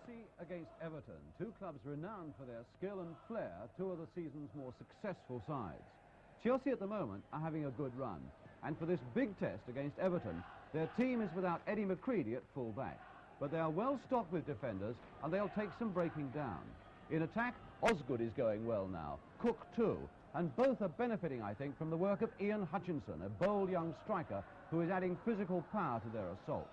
Chelsea against Everton, two clubs renowned for their skill and flair, two of the season's more successful sides. Chelsea at the moment are having a good run, and for this big test against Everton, their team is without Eddie McCready at full back. But they are well stocked with defenders, and they'll take some breaking down. In attack, Osgood is going well now, Cook too, and both are benefiting, I think, from the work of Ian Hutchinson, a bold young striker who is adding physical power to their assault.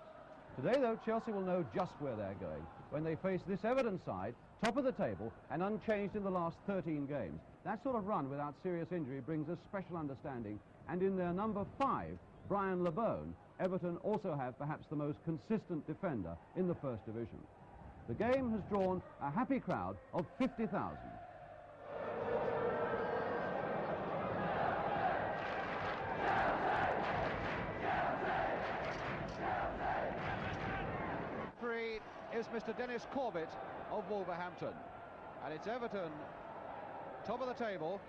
Today, though, Chelsea will know just where they're going when they face this Everton side, top of the table and unchanged in the last 13 games. That sort of run without serious injury brings us special understanding, and in their number 5, Brian LeBone, Everton also have perhaps the most consistent defender in the First Division. The game has drawn a happy crowd of 50,000. Is Mr. Dennis Corbett of Wolverhampton, and it's Everton top of the table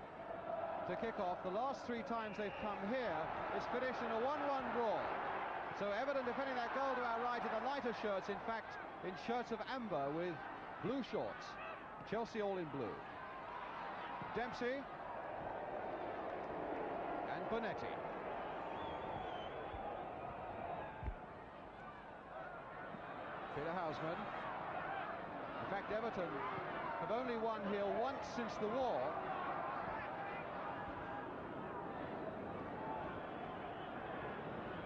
to kick off. The last 3 times they've come here, it's finished in a 1-1 draw. So Everton defending that goal to our right in the lighter shirts, in fact in shirts of amber with blue shorts. Chelsea all in blue. Dempsey and Bonetti. Peter Houseman. In fact, Everton have only won here once since the war.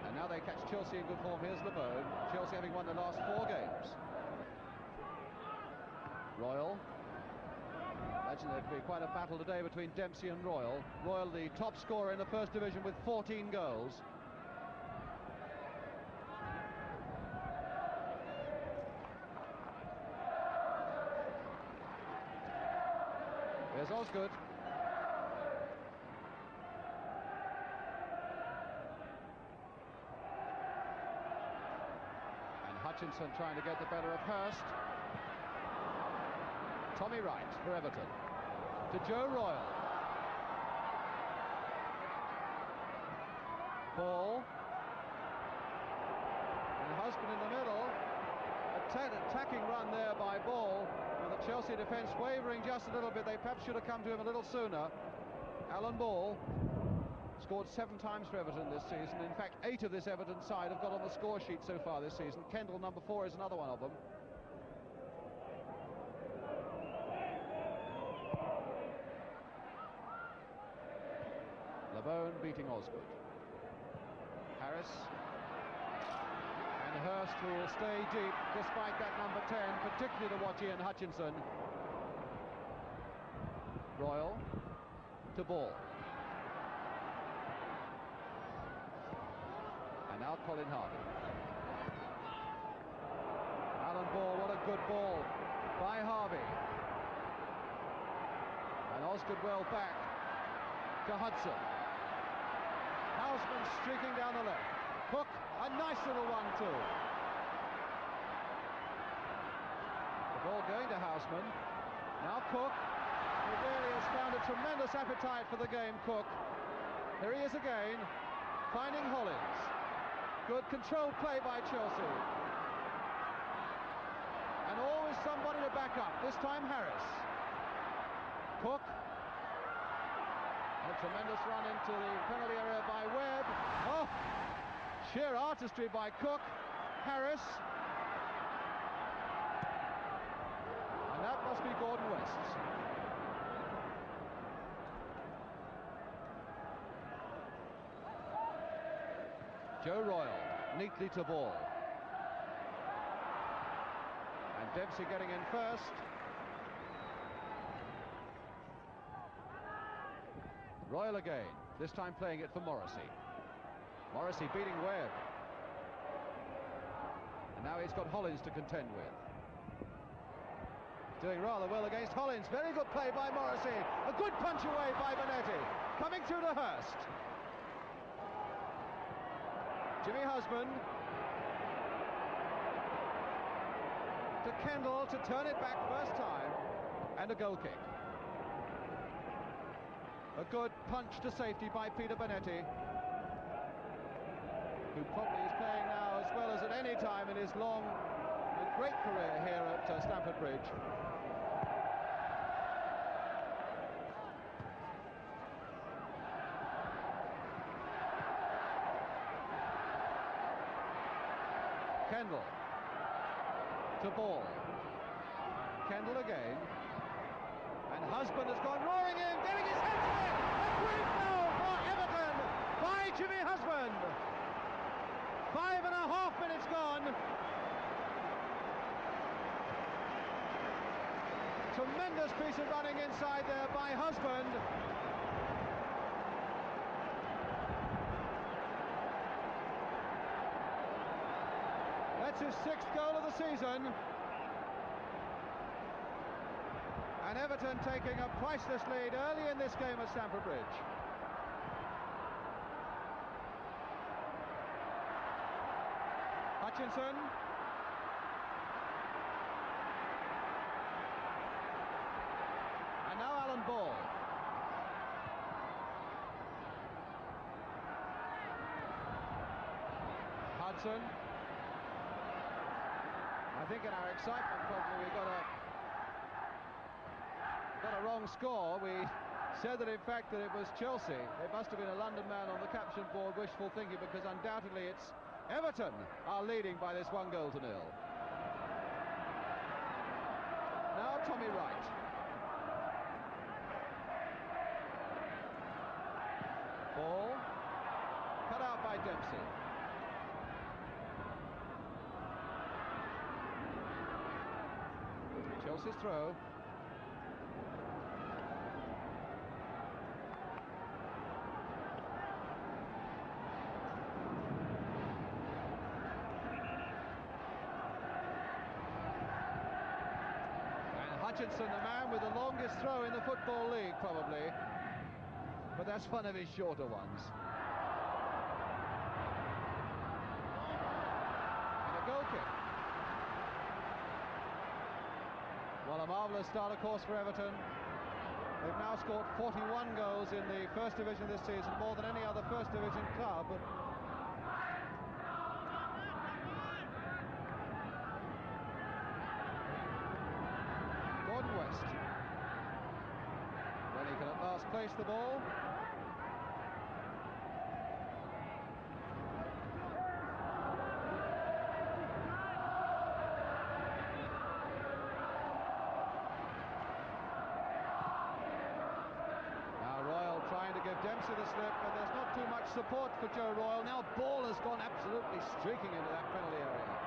And now they catch Chelsea in good form. Here's LeBone. Chelsea having won the last 4 games. Royal. Imagine there'd be quite a battle today between Dempsey and Royal. Royal, the top scorer in the First Division with 14 goals. There's Osgood. And Hutchinson trying to get the better of Hurst. Tommy Wright for Everton. To Joe Royal. Ball. And Husband in the middle. Attacking run there by Ball. The Chelsea defence wavering just a little bit. They perhaps should have come to him a little sooner. Alan Ball scored 7 times for Everton this season. In fact, 8 of this Everton side have got on the score sheet so far this season. Kendall, number 4, is another one of them. LeBone beating Osgood. Harris. And Hurst, who will stay deep despite that number 10, particularly to watch Ian Hutchinson. Royal to Ball. And now Colin Harvey. Alan Ball, what a good ball by Harvey. And Osgood well back to Hudson. Houseman streaking down the left. Cook, a nice little 1-2. The ball going to Houseman. Now Cook, who really has found a tremendous appetite for the game, Cook. Here he is again, finding Hollins. Good controlled play by Chelsea. And always somebody to back up, this time Harris. Cook. A tremendous run into the penalty area by Webb. Oh! Sheer artistry by Cook. Harris. And that must be Gordon West. Joe Royal, neatly to Ball. And Dempsey getting in first. Royal again, this time playing it for Morrissey. Morrissey beating Webb. And now he's got Hollins to contend with. Doing rather well against Hollins. Very good play by Morrissey. A good punch away by Bonetti. Coming through to Hurst. Jimmy Husband. To Kendall to turn it back first time. And a goal kick. A good punch to safety by Peter Bonetti, who probably is playing now as well as at any time in his long great career here at Stamford Bridge. Kendall to Ball. Kendall again. And Husband has gone roaring in, getting his head to it. A great goal for Everton by Jimmy Husband. 5.5 minutes gone. Tremendous piece of running inside there by Husband. That's his 6th goal of the season. And Everton taking a priceless lead early in this game at Stamford Bridge. Hutchinson. And now Alan Ball. Hudson. I think in our excitement probably we got a wrong score. We said that in fact that it was Chelsea. It must have been a London man on the caption board wishful thinking, because undoubtedly it's Everton are leading by this 1-0. Now Tommy Wright. Ball cut out by Dempsey. Chelsea's throw. Hutchinson, the man with the longest throw in the Football League, probably. But that's one of his shorter ones. And a goal kick. Well, a marvellous start, of course, for Everton. They've now scored 41 goals in the First Division this season, more than any other First Division club. West, when he can at last place the ball. Now Royal trying to give Dempsey the slip, but there's not too much support for Joe Royal. Now Ball has gone absolutely streaking into that penalty area.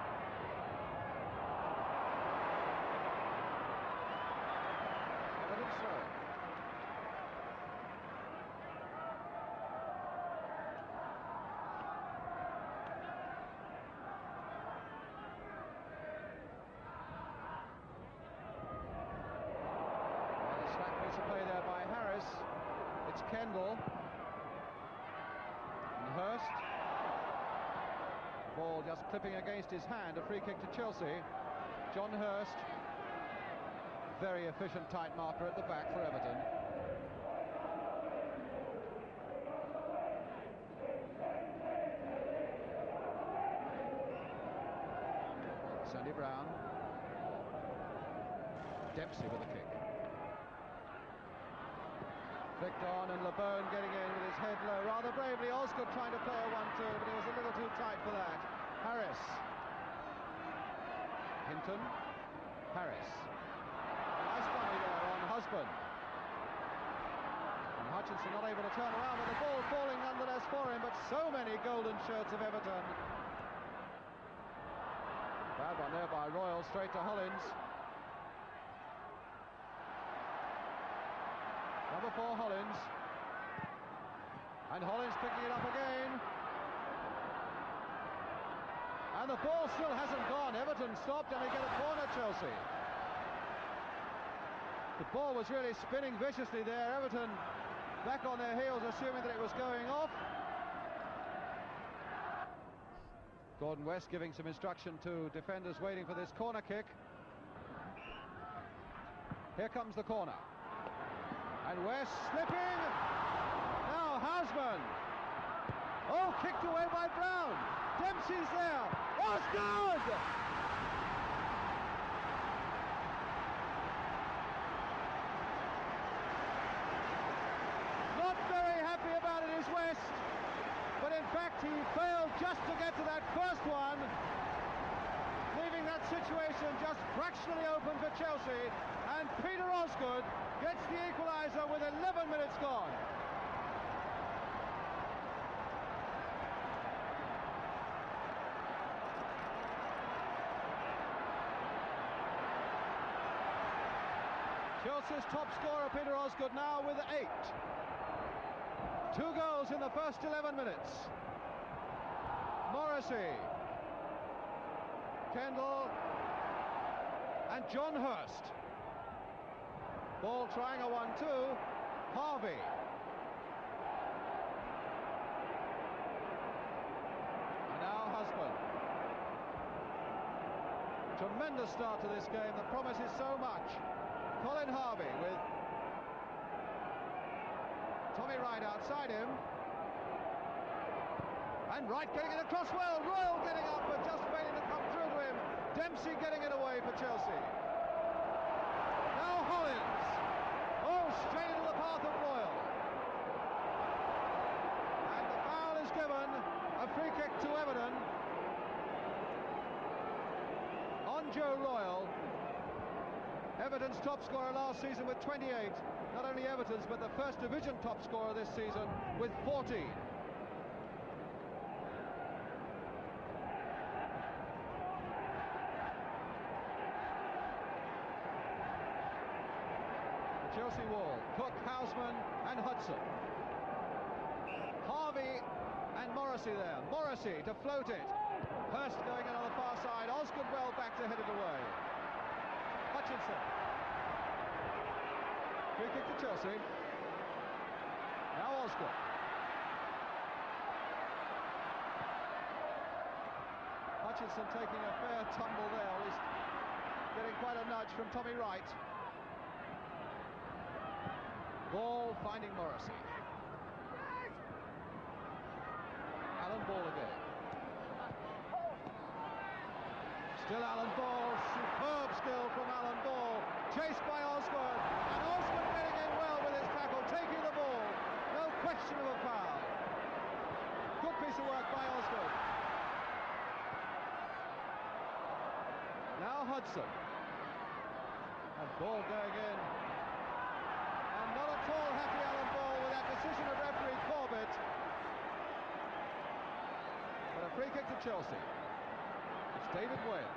It's Kendall and Hurst. Ball just clipping against his hand. A free kick to Chelsea. John Hurst, very efficient tight marker at the back for Everton. Sandy Brown. Dempsey with a kick. Flicked on, and LeBone getting in with his head low rather bravely. Osgood trying to play a 1-2, but he was a little too tight for that. Harris. Hinton. Harris. Nice dummy there on Husband. And Hutchinson not able to turn around, but the ball falling nonetheless for him. But so many golden shirts of Everton. Bad one there by Royal, straight to Hollins. Number 4, Hollins. And Hollins picking it up again. And the ball still hasn't gone. Everton stopped, and they get a corner, Chelsea. The ball was really spinning viciously there. Everton back on their heels, assuming that it was going off. Gordon West giving some instruction to defenders waiting for this corner kick. Here comes the corner. And West slipping. Now Husband. Oh, kicked away by Brown. Dempsey's there. Osgood! he failed just to get to that first one, leaving that situation just fractionally open for Chelsea, and Peter Osgood gets the equaliser with 11 minutes gone. Chelsea's top scorer, Peter Osgood, now with 8. 2 goals in the first 11 minutes. Morrissey, Kendall, and John Hurst. Ball trying a 1-2. Harvey. And now Husband. Tremendous start to this game that promises so much. Colin Harvey with Tommy Wright outside him. And Wright getting it across well. Royal getting up but just failing to come through to him. Dempsey getting it away for Chelsea. Now Hollins. Oh, straight into the path of Royal. And the foul is given. A free kick to Everton. On Joe Royal. Everton's top scorer last season with 28. Not only Everton's, but the First Division top scorer this season with 14. The Chelsea wall. Cook, Houseman and Hudson. Harvey and Morrissey there. Morrissey to float it. Hurst going in on the far side. Osgood well back to head it away. Hutchinson. Free kick to Chelsea. Now Osgood. Hutchinson taking a fair tumble there. He's getting quite a nudge from Tommy Wright. Ball finding Morrissey. Alan Ball again. Still Alan Ball, superb skill from Alan Ball, chased by Osgood, and Osgood getting in well with his tackle, taking the ball, no question of a foul. Good piece of work by Osgood. Now Hudson, and Ball going in, and not at all happy Alan Ball with that decision of referee Corbett, but a free kick to Chelsea. It's David Webb.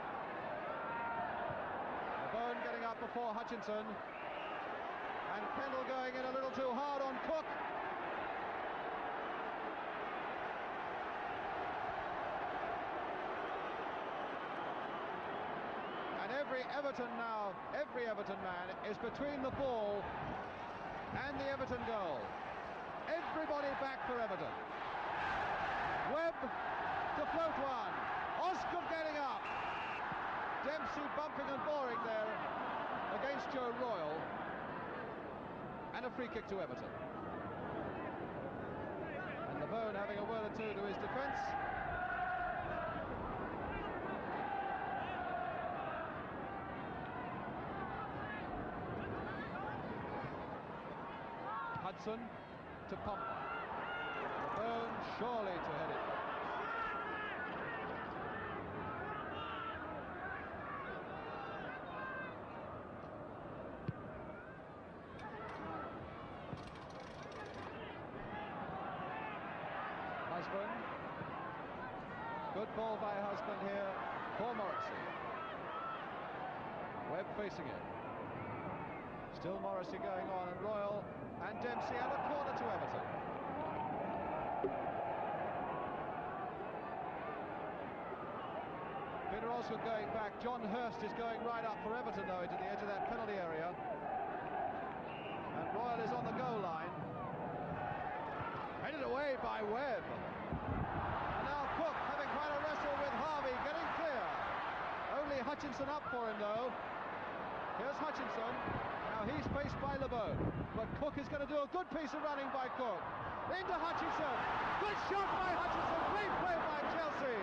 Bone getting up before Hutchinson, and Kendall going in a little too hard on Cook. And every Everton man is between the ball and the Everton goal. Everybody back for Everton. Webb to float one. Osgood getting up. Dempsey bumping and boring there against Joe Royal, and a free kick to Everton. And the Bone having a word or two to his defence. Hudson to Pompa. The Bone surely to head it. Good ball by Husband here for Morrissey. Webb facing it. Still Morrissey going on, and Royal and Dempsey, and a corner to Everton. Peter Osgood going back. John Hurst is going right up for Everton though into the edge of that penalty area. And Royal is on the goal line. Headed away by Webb. Hutchinson up for him though. Here's Hutchinson. Now he's faced by LeBeau, but Cook is going to do a good piece of running by Cook. Into Hutchinson. Good shot by Hutchinson. Great play by Chelsea.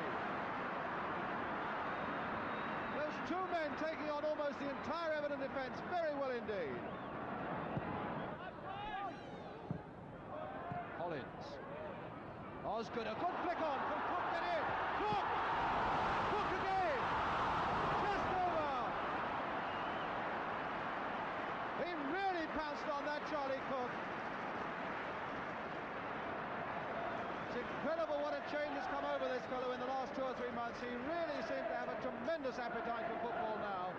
Those two men taking on almost the entire Everton defence very well indeed. Hollins. Osgood, a good flick on. Can Cook get in? Cook! Cook again! Just over! He really pounced on that, Charlie Cook. It's incredible what a change has come over this fellow in the last 2 or 3 months. He really seems to have a tremendous appetite for football now.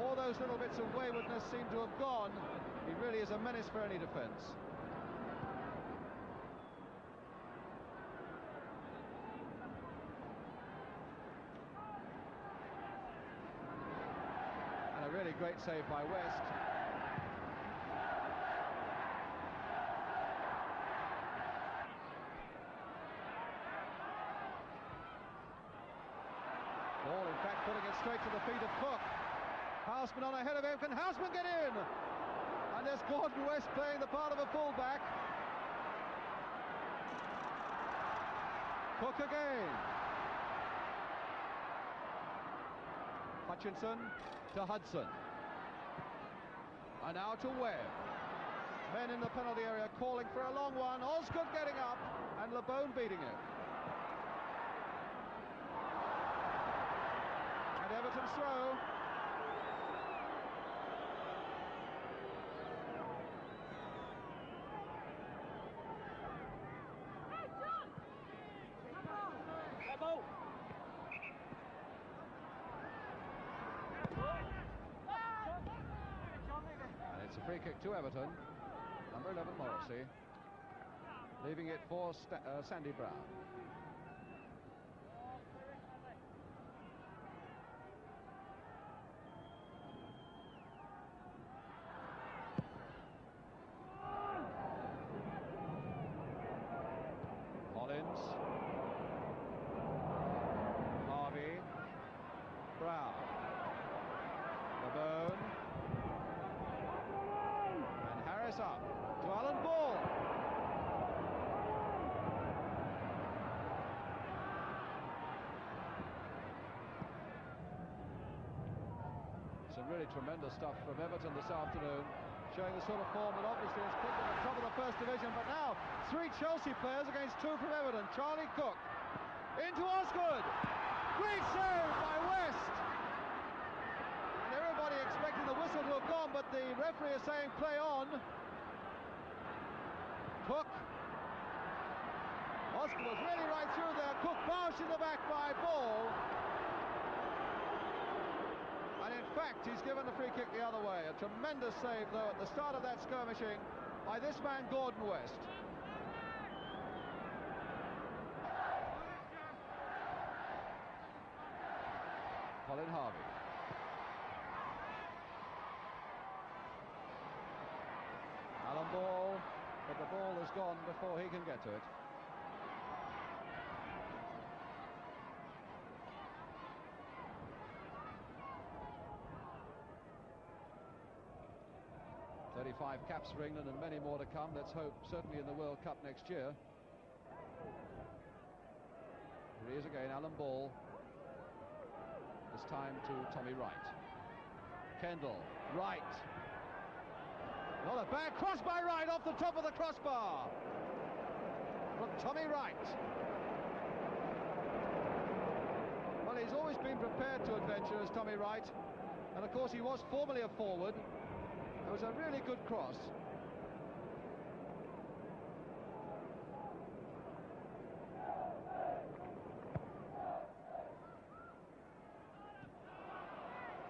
All those little bits of waywardness seem to have gone. He really is a menace for any defence. And a really great save by West. Ball, in fact, putting it straight to the feet of Cook. Houseman on ahead of him. Can Houseman get in? And there's Gordon West playing the part of a fullback. Cook again. Hutchinson to Hudson. And now to Webb. Men in the penalty area calling for a long one. Osgood getting up and LeBone beating it. And Everton's throw. Free kick to Everton, number 11 Morrissey, leaving it for Sandy Brown. Collins, Harvey, Brown, LeBone. Up to Alan Ball. Some really tremendous stuff from Everton this afternoon, showing the sort of form that obviously has put them at the top of the first division. But now 3 Chelsea players against 2 from Everton. Charlie Cook into Osgood. Great save by West. And everybody expecting the whistle to have gone, but the referee is saying play on. Cook. Osgood was really right through there. Cook bounced in the back by Ball. And in fact, he's given the free kick the other way. A tremendous save, though, at the start of that skirmishing by this man, Gordon West. Colin Harvey. Alan Ball. But the ball is gone before he can get to it. "35 caps for England and many more to come. Let's hope certainly in the World Cup next year." Here he is again, Alan Ball. This time to Tommy Wright. Kendall, Wright. Not a bad cross by Wright off the top of the crossbar from Tommy Wright. Well, he's always been prepared to adventure as Tommy Wright, and of course he was formerly a forward. It was a really good cross.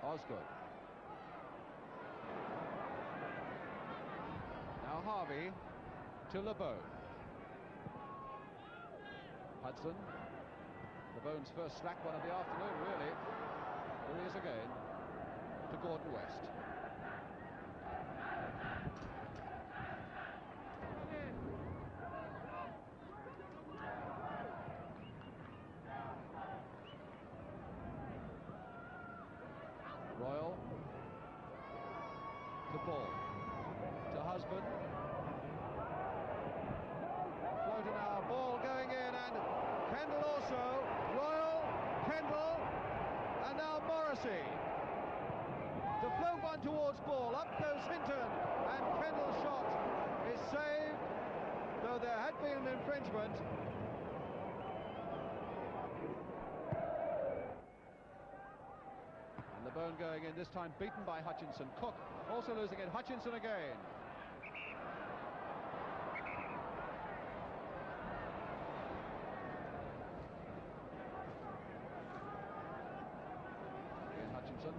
Osgood. Harvey to LeBone. Hudson. LeBone's first slack one of the afternoon, really. Here he is again to Gordon West. Royal to Ball. To Husband. Floater now, Ball going in, and Kendall also. Royal, Kendall, and now Morrissey. To float one towards Ball, up goes Hinton, and Kendall's shot is saved, though there had been an infringement. And the bone going in, this time beaten by Hutchinson. Cook also losing it. Hutchinson again. Again, Hutchinson.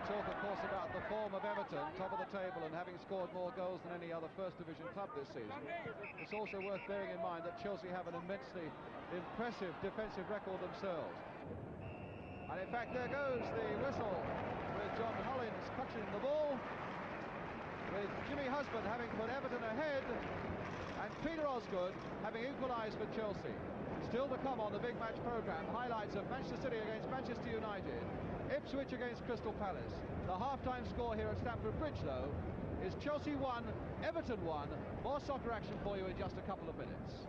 Talk, of course, about the form of Everton, top of the table, and having scored more goals than any other First Division club this season. It's also worth bearing in mind that Chelsea have an immensely impressive defensive record themselves. And in fact, there goes the whistle, with John Hollins clutching the ball, with Jimmy Husband having put Everton ahead, and Peter Osgood having equalised for Chelsea. Still to come on the big match programme, highlights of Manchester City against Manchester United, Ipswich against Crystal Palace. The half-time score here at Stamford Bridge, though, is Chelsea 1, Everton 1. More soccer action for you in just a couple of minutes.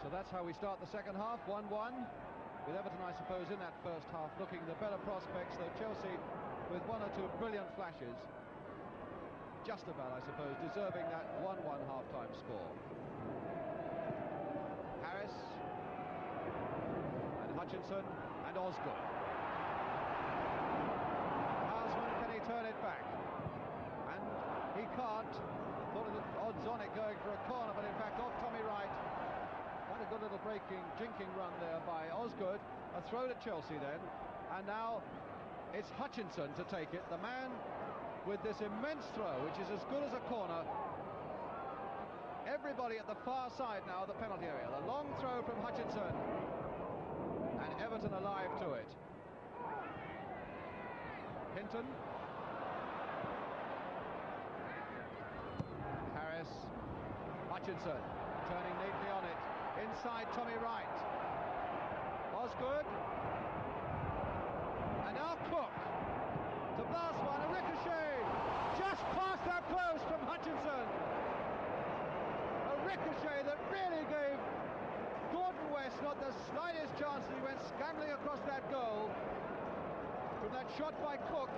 So that's how we start the second half, 1-1, with Everton, I suppose, in that first half looking the better prospects, though Chelsea with one or two brilliant flashes, just about, I suppose, deserving that 1-1 half-time score. Harris and Hutchinson and Osgood. Houseman, can he turn it back? And he can't. Thought it was odds on it going for a corner, but in fact off Tommy Wright. Quite a good little jinking run there by Osgood. A throw to Chelsea then, and now it's Hutchinson to take it, the man with this immense throw, which is as good as a corner. Everybody at the far side now of the penalty area. The long throw from Hutchinson, and Everton alive to it. Hinton. Harris. Hutchinson turning neatly on it. Inside Tommy Wright. Osgood. And now Cook to blast one, a ricochet, just past that post from Hutchinson. A ricochet that really gave Gordon West not the slightest chance as he went scrambling across that goal from that shot by Cook.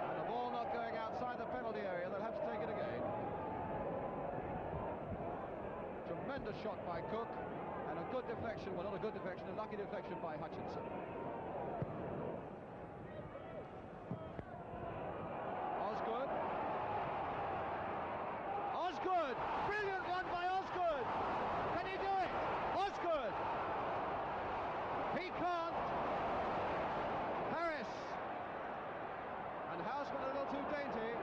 And the ball not going outside the penalty area, they'll have to take it again. Tremendous shot by Cook, and a good deflection, well, not a good deflection, a lucky deflection by Hutchinson. Osgood. Osgood! Brilliant one by Osgood! Can he do it? Osgood! He can't. Harris. And Houseman a little too dainty.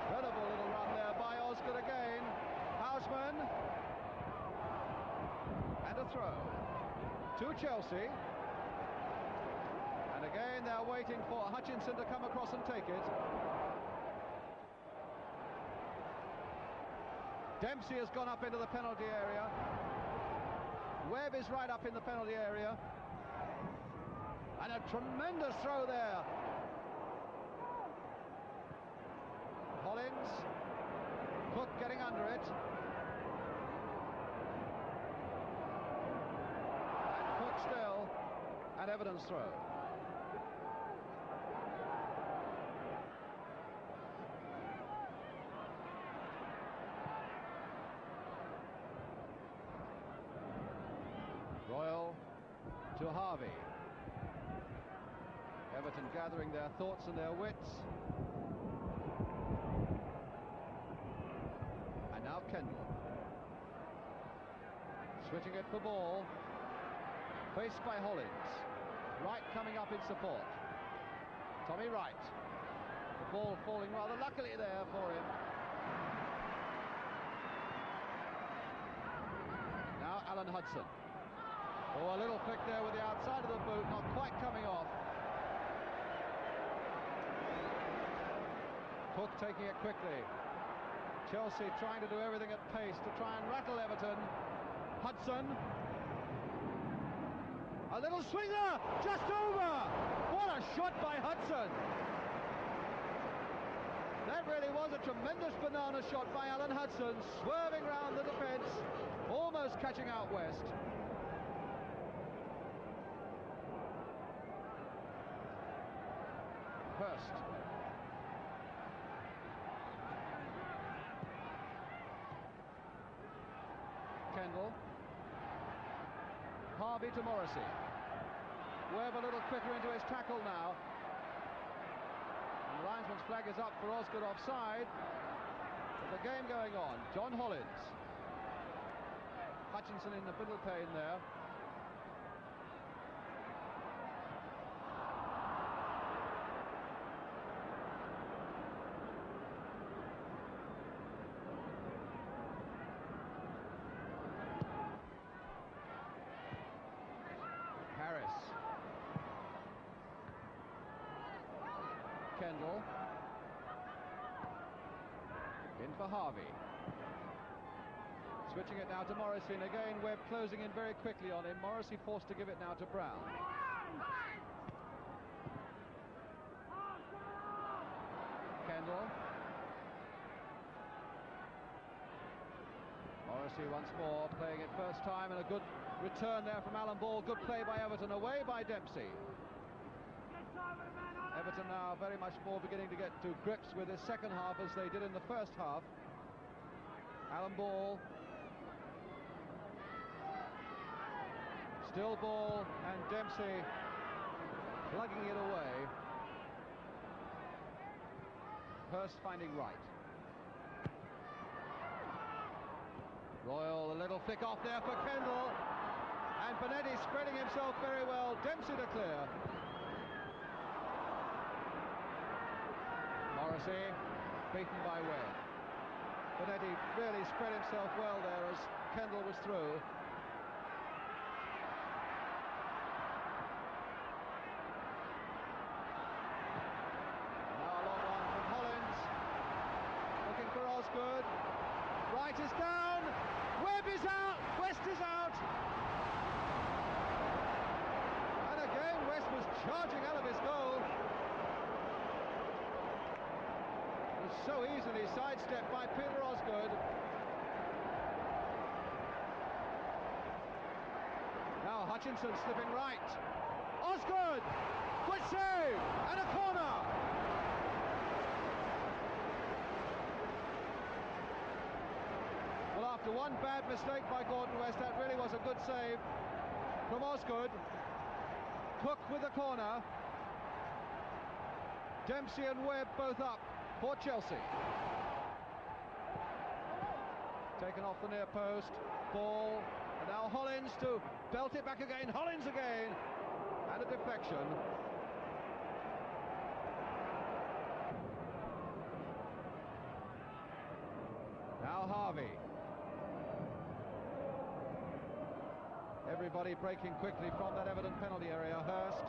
Incredible little run there by Osgood again. Houseman. And a throw to Chelsea. And again they're waiting for Hutchinson to come across and take it. Dempsey has gone up into the penalty area. Webb is right up in the penalty area. And a tremendous throw there. Hollins. Cook getting under it. And Cook still. And Everton's throw. Royal to Harvey. Everton gathering their thoughts and their wits. And now Kendall. Switching it for ball. Faced by Hollins. Wright coming up in support. Tommy Wright. The ball falling rather luckily there for him. Now Alan Hudson. Oh, a little flick there with the outside of the boot, not quite coming off. Cook taking it quickly. Chelsea trying to do everything at pace to try and rattle Everton. Hudson. A little swinger, just over. What a shot by Hudson. That really was a tremendous banana shot by Alan Hudson, swerving round the defence, almost catching out West. Hurst. Kendall. Harvey to Morrissey. Webb a little quicker into his tackle now. And the linesman's flag is up for Osgood offside. But the game going on. John Hollins. Hutchinson in the middle pane there. Kendall. In for Harvey. Switching it now to Morrissey, and again Webb closing in very quickly on him. Morrissey forced to give it now to Brown. Kendall. Morrissey once more playing it first time, and a good return there from Alan Ball. Good play by Everton, away by Dempsey. Everton now very much more beginning to get to grips with this second half as they did in the first half. Alan Ball. Still Ball and Dempsey plugging it away. Hurst finding Wright. Royal, a little flick off there for Kendall. And Bonetti spreading himself very well. Dempsey to clear. Morrissey beaten by Webb. Bonetti really spread himself well there as Kendall was through. Now a long one from Hollins. Looking for Osgood. Wright is down. Webb is out. West is out. And again West was charging out of his goal. So easily sidestepped by Peter Osgood. Now Hutchinson slipping right. Osgood! Good save! And a corner! Well, after one bad mistake by Gordon West, that really was a good save from Osgood. Cook with the corner. Dempsey and Webb both up for Chelsea. Taken off the near post. Ball. And now Hollins to belt it back again. Hollins again. And a deflection. Now Harvey. Everybody breaking quickly from that Everton penalty area. Hurst.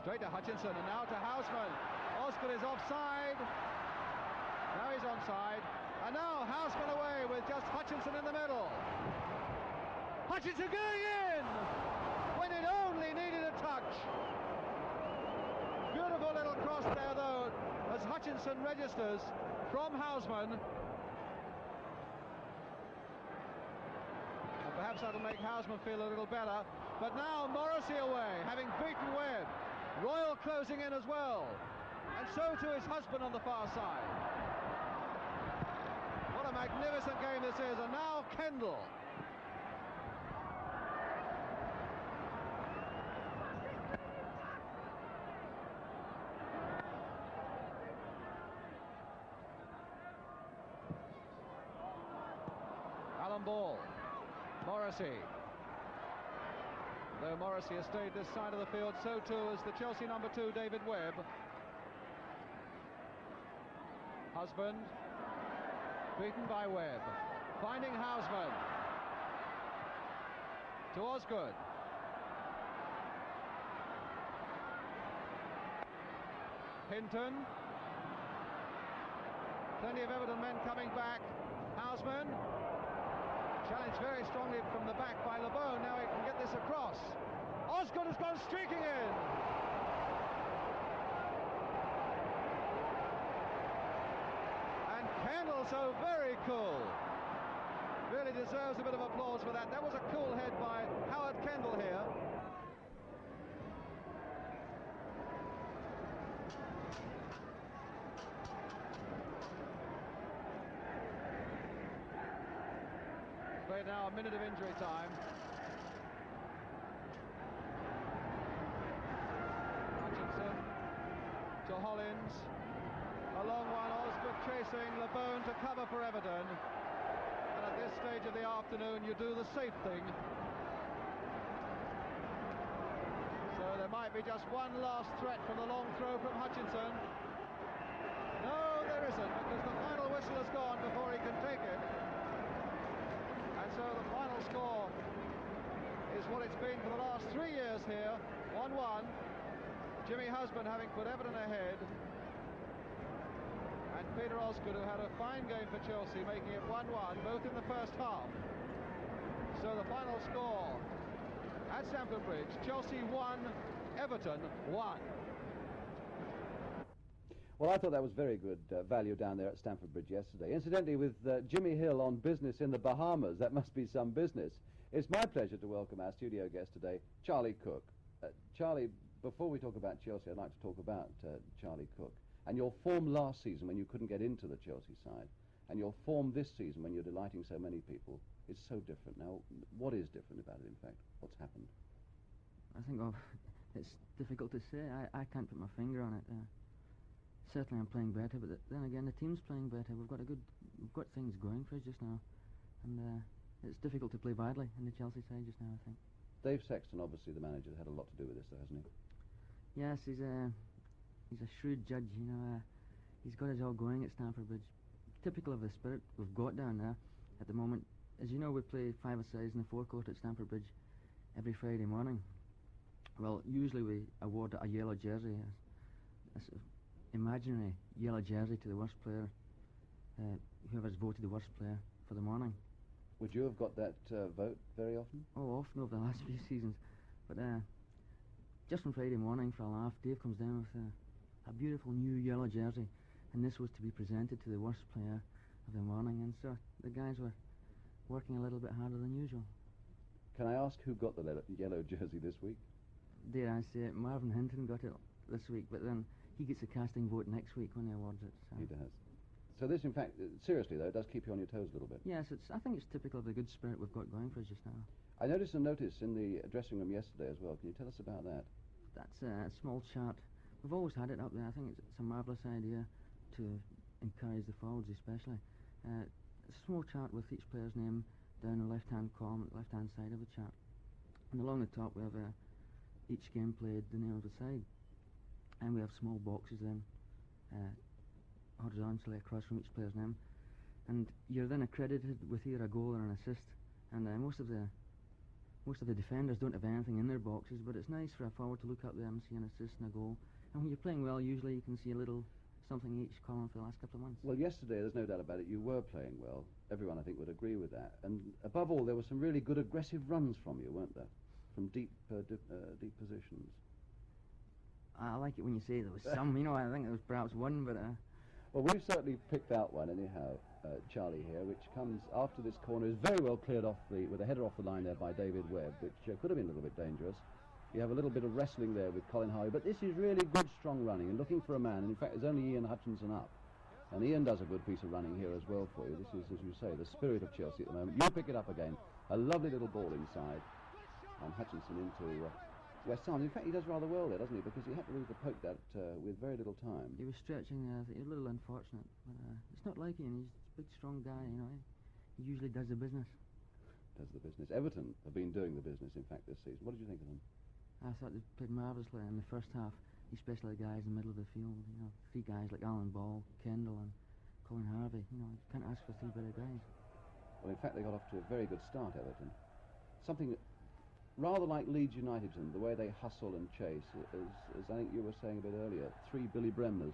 Straight to Hutchinson. And now to Houseman. Osgood is offside. Now he's onside. And now Houseman away with just Hutchinson in the middle. Hutchinson going in when it only needed a touch. Beautiful little cross there though as Hutchinson registers from Houseman. And perhaps that'll make Houseman feel a little better. But now Morrissey away, having beaten Webb. Royal closing in as well. And so too his husband on the far side. What a magnificent game this is. And now Kendall. Alan Ball. Morrissey. Though Morrissey has stayed this side of the field, so too as the Chelsea number 2, David Webb. Husband, beaten by Webb, finding Houseman, to Osgood. Hinton, plenty of Everton men coming back. Houseman, challenged very strongly from the back by LeBeau. Now he can get this across. Osgood has gone streaking in. And Kendall, so very cool. Really deserves a bit of applause for that. That was a cool head by Howard Kendall here. Played now a minute of injury time. Hutchinson to Hollins. A long one, Osgood chasing LeBeau to cover for Everton. And at this stage of the afternoon, you do the safe thing. So there might be just one last threat from the long throw from Hutchinson. No, there isn't, because the final whistle has gone before he can take it. And so the final score is what it's been for the last 3 years here, 1-1. Jimmy Husband having put Everton ahead. And Peter Osgood, who had a fine game for Chelsea, making it 1-1, both in the first half. So the final score at Stamford Bridge, Chelsea 1, Everton 1. Well, I thought that was very good value down there at Stamford Bridge yesterday. Incidentally, with Jimmy Hill on business in the Bahamas, that must be some business. It's my pleasure to welcome our studio guest today, Charlie Cook. Charlie, before we talk about Chelsea, I'd like to talk about Charlie Cook. And your form last season when you couldn't get into the Chelsea side, and your form this season when you're delighting so many people, it's so different. Now, what is different about it, in fact? What's happened? I think, well, it's difficult to say. I can't put my finger on it. Certainly I'm playing better, but then again, the team's playing better. We've got things going for us just now. And it's difficult to play badly in the Chelsea side just now, I think. Dave Sexton, obviously the manager, had a lot to do with this, though, hasn't he? Yes, he's a shrewd judge, you know. He's got us all going at Stamford Bridge. Typical of the spirit we've got down there at the moment. As you know, we play five-a-sides in the forecourt at Stamford Bridge every Friday morning. Well, usually we award a yellow jersey, a sort of imaginary yellow jersey to the worst player, whoever's voted the worst player for the morning. Would you have got that vote very often? Oh, often over the last few seasons. But just on Friday morning, for a laugh, Dave comes down with a beautiful new yellow jersey, and this was to be presented to the worst player of the morning, and so the guys were working a little bit harder than usual. Can I ask who got the yellow jersey this week? Dare I say it, Marvin Hinton got it this week, but then he gets a casting vote next week when he awards it. So. He does. So this, in fact, seriously though, it does keep you on your toes a little bit. Yes, I think it's typical of the good spirit we've got going for us just now. I noticed a notice in the dressing room yesterday as well. Can you tell us about that? That's a small chart. We've always had it up there. I think it's a marvellous idea to encourage the forwards especially. It's a small chart with each player's name down the left-hand column, at the left-hand side of the chart. And along the top we have each game played, the name of the side. And we have small boxes then horizontally across from each player's name. And you're then accredited with either a goal or an assist. And most of the defenders don't have anything in their boxes, but it's nice for a forward to look up there and see an assist and a goal. And when you're playing well, usually you can see a little something in each column for the last couple of months. Well, yesterday, there's no doubt about it, you were playing well. Everyone, I think, would agree with that. And above all, there were some really good aggressive runs from you, weren't there? From deep positions. I like it when you say there was some. You know, I think there was perhaps one, but... Well, we've certainly picked out one, anyhow, Charlie here, which comes after this corner, is very well cleared off with a header off the line there by David Webb, which could have been a little bit dangerous. You have a little bit of wrestling there with Colin Howie, but this is really good, strong running, and looking for a man. And in fact, there's only Ian Hutchinson up. And Ian does a good piece of running here as well for you. This is, as you say, the spirit of Chelsea at the moment. You pick it up again. A lovely little ball inside. And Hutchinson into West Ham. In fact, he does rather well there, doesn't he? Because he had to really poke that with very little time. He was stretching there. He was a little unfortunate. But it's not like Ian. He's a big, strong guy, you know. He usually does the business. Does the business. Everton have been doing the business, in fact, this season. What did you think of them? I thought they played marvellously in the first half, especially the guys in the middle of the field. You know, three guys like Alan Ball, Kendall, and Colin Harvey. You know, you can't ask for three better guys. Well, in fact, they got off to a very good start, Everton. Something rather like Leeds United, the way they hustle and chase, as I think you were saying a bit earlier, three Billy Bremners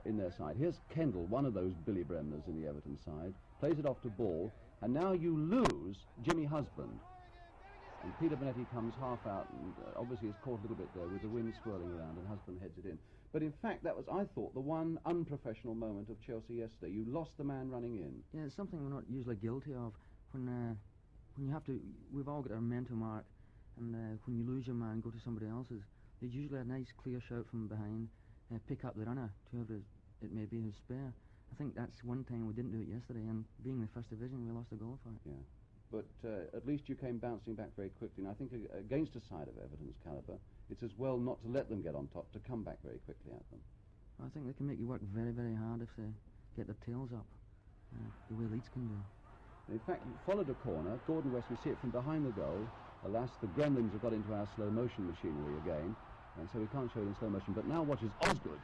in their side. Here's Kendall, one of those Billy Bremners in the Everton side, plays it off to Ball, and now you lose Jimmy Husband. And Peter Bonetti comes half out, and obviously is caught a little bit there with the wind swirling around, and Husband heads it in. But in fact, that was, I thought, the one unprofessional moment of Chelsea yesterday. You lost the man running in. Yeah, it's something we're not usually guilty of. When you have to, we've all got our mental mark, and when you lose your man, go to somebody else's, there's usually a nice clear shout from behind, pick up the runner, whoever it may be who's spare. I think that's one time we didn't do it yesterday, and being the first division, we lost a goal for it. Yeah. But at least you came bouncing back very quickly, and I think against a side of Everton's calibre, it's as well not to let them get on top, to come back very quickly at them. I think they can make you work very, very hard if they get their tails up, the way Leeds can do. In fact, you followed a corner. Gordon West, we see it from behind the goal. Alas, the gremlins have got into our slow motion machinery again, and so we can't show it in slow motion. But now watches Osgood.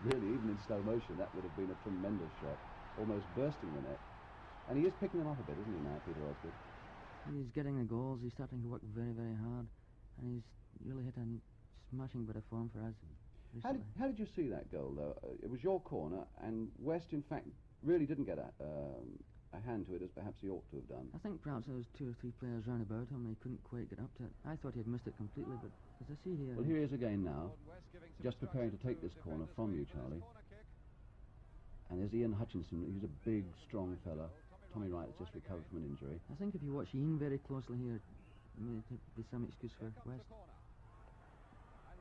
Really, even in slow motion, that would have been a tremendous shot, almost bursting the net. And he is picking them up a bit, isn't he now, Peter Osgood? He's getting the goals. He's starting to work very, very hard, and he's really hit a smashing bit of form for us. How did you see that goal, though? It was your corner, and West, in fact, really didn't get a hand to it as perhaps he ought to have done. I think perhaps there was two or three players round about him and he couldn't quite get up to it. I thought he had missed it completely, but as I see here... Well, here he is again now, just preparing to take this corner from you, Charlie. And there's Ian Hutchinson. He's a big, strong fella. Tommy Wright has just recovered from an injury. I think if you watch Ian very closely here, there's some excuse for West.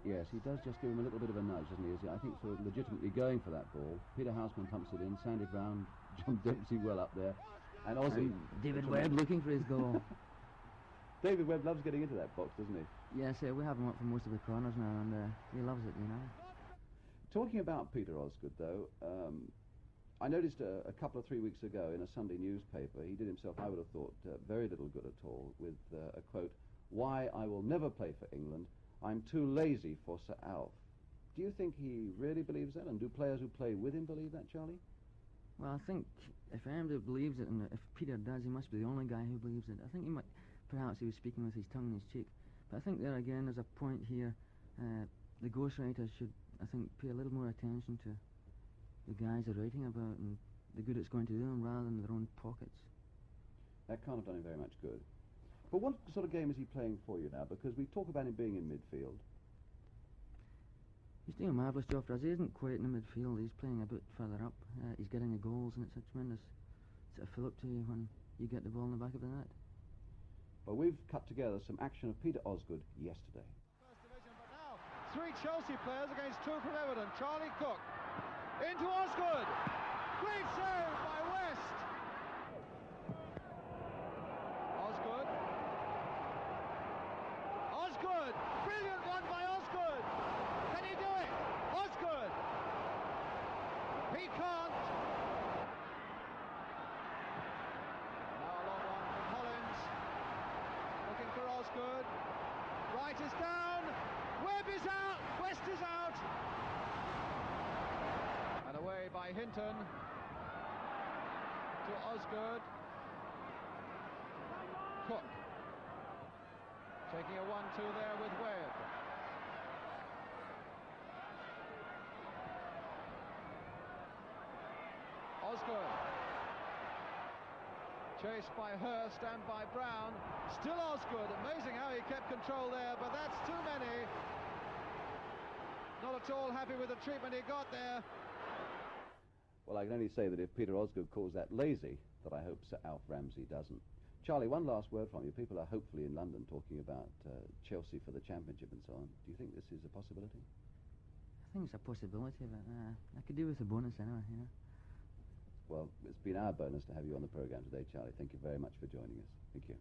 Yes, he does just give him a little bit of a nudge, doesn't he? I think sort of legitimately going for that ball. Peter Houseman pumps it in, Sandy Brown, John Dempsey well up there, and Ozzy. David Webb looking for his goal. David Webb loves getting into that box, doesn't he? Yes, we have him up for most of the corners now, and he loves it, you know. Talking about Peter Osgood, though, I noticed a couple of 3 weeks ago in a Sunday newspaper, he did himself, I would have thought, very little good at all, with a quote, "Why I will never play for England. I'm too lazy for Sir Alf." Do you think he really believes that, and do players who play with him believe that, Charlie? Well, I think if anybody believes it, and if Peter does, he must be the only guy who believes it. I think perhaps he was speaking with his tongue in his cheek. But I think there again, there's a point here, the ghostwriters should, I think, pay a little more attention to the guys they're writing about and the good it's going to do them rather than their own pockets. That can't have done him very much good. But what sort of game is he playing for you now? Because we talk about him being in midfield. He's doing a marvellous job for us. He isn't quite in the midfield. He's playing a bit further up. He's getting the goals, and it's a tremendous sort of fill-up to you when you get the ball in the back of the net. Well, we've cut together some action of Peter Osgood yesterday. First division, but now 3 Chelsea players against 2 from Everton. Charlie Cook into Osgood. Great save by West. Osgood. Osgood. Brilliant one by Osgood. Can he do it? Osgood. He can't. Now a long one from Hollins. Looking for Osgood. Wright is down. Webb is out. West is out. And away by Hinton to Osgood. Cook taking a 1-2 there with Webb. Osgood chased by Hurst and by Brown. Still Osgood. Amazing how he kept control there, but that's too many. Not at all happy with the treatment he got there. Well, I can only say that if Peter Osgood calls that lazy, that I hope Sir Alf Ramsey doesn't. Charlie, one last word from you. People are hopefully in London talking about Chelsea for the championship and so on. Do you think this is a possibility? I think it's a possibility, but I could do with a bonus anyway, you know. Well, it's been our bonus to have you on the programme today, Charlie. Thank you very much for joining us. Thank you.